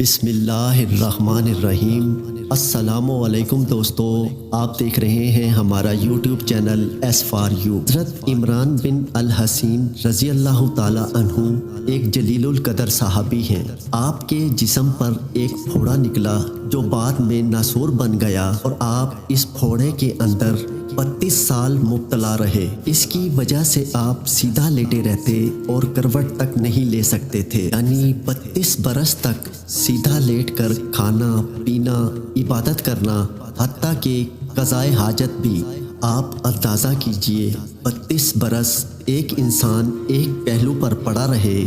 بسم اللہ الرحمن الرحیم۔ السلام علیکم دوستو، آپ دیکھ رہے ہیں ہمارا YouTube channel S for you. حضرت عمران بن الحسین رضی اللہ تعالی عنہ ایک جلیل القدر صحابی ہیں۔ آپ کے جسم پر ایک پھوڑا نکلا جو بعد میں ناسور بن گیا اور آپ اس پھوڑے کے اندر 32 سال مبتلا رہے۔ اس کی وجہ سے آپ سیدھا لیٹے رہتے اور کروٹ تک نہیں لے سکتے تھے، یعنی 32 برس تک سیدھا لیٹ کر کھانا پینا عبادت کرنا، حتیٰ کہ قضائے حاجت بھی۔ آپ اندازہ کیجئے 32 برس ایک انسان ایک پہلو پر پڑا رہے،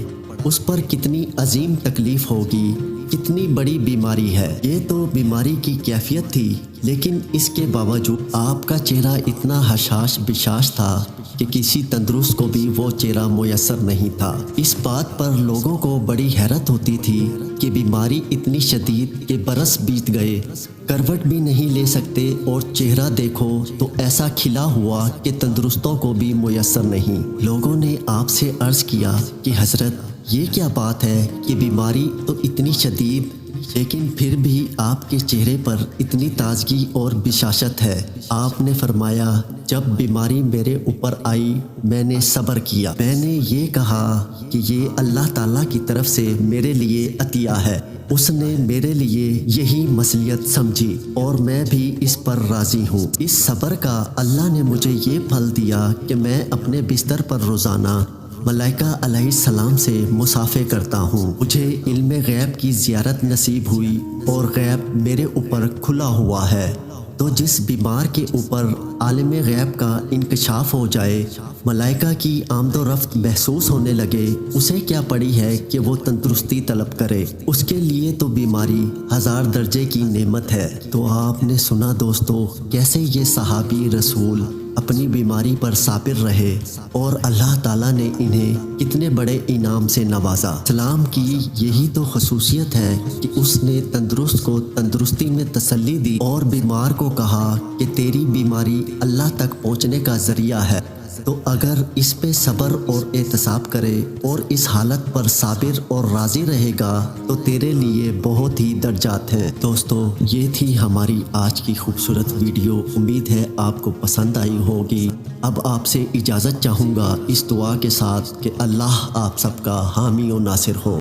اس پر کتنی عظیم تکلیف ہوگی، کتنی بڑی بیماری ہے۔ یہ تو بیماری کی کیفیت تھی، لیکن اس کے باوجود آپ کا چہرہ اتنا حشاش بشاش تھا کہ کسی تندرست کو بھی وہ چہرہ میسر نہیں تھا۔ اس بات پر لوگوں کو بڑی حیرت ہوتی تھی کہ بیماری اتنی شدید کہ برس بیت گئے، کروٹ بھی نہیں لے سکتے، اور چہرہ دیکھو تو ایسا کھلا ہوا کہ تندرستوں کو بھی میسر نہیں۔ لوگوں نے آپ سے عرض کیا کہ حضرت یہ کیا بات ہے کہ بیماری تو اتنی شدید، لیکن پھر بھی آپ کے چہرے پر اتنی تازگی اور بشاشت ہے؟ آپ نے فرمایا، جب بیماری میرے اوپر آئی میں نے صبر کیا، میں نے یہ کہا کہ یہ اللہ تعالیٰ کی طرف سے میرے لیے عطیہ ہے، اس نے میرے لیے یہی مصلحت سمجھی اور میں بھی اس پر راضی ہوں۔ اس صبر کا اللہ نے مجھے یہ پھل دیا کہ میں اپنے بستر پر روزانہ ملائکہ علیہ السلام سے مصافحہ کرتا ہوں۔ مجھے علم غیب کی زیارت نصیب ہوئی اور غیب میرے اوپر کھلا ہوا ہے۔ تو جس بیمار کے اوپر عالم غیب کا انکشاف ہو جائے، ملائکہ کی آمد و رفت محسوس ہونے لگے، اسے کیا پڑی ہے کہ وہ تندرستی طلب کرے؟ اس کے لیے تو بیماری 1000 درجے کی نعمت ہے۔ تو آپ نے سنا دوستو، کیسے یہ صحابی رسول اپنی بیماری پر صابر رہے اور اللہ تعالیٰ نے انہیں کتنے بڑے انعام سے نوازا۔ اسلام کی یہی تو خصوصیت ہے کہ اس نے تندرست کو تندرستی میں تسلی دی اور بیمار کو کہا کہ تیری بیماری اللہ تک پہنچنے کا ذریعہ ہے، تو اگر اس پہ صبر اور احتساب کرے اور اس حالت پر صابر اور راضی رہے گا تو تیرے لیے بہت ہی درجات ہیں۔ دوستو، یہ تھی ہماری آج کی خوبصورت ویڈیو، امید ہے آپ کو پسند آئی ہوگی۔ اب آپ سے اجازت چاہوں گا اس دعا کے ساتھ کہ اللہ آپ سب کا حامی و ناصر ہو۔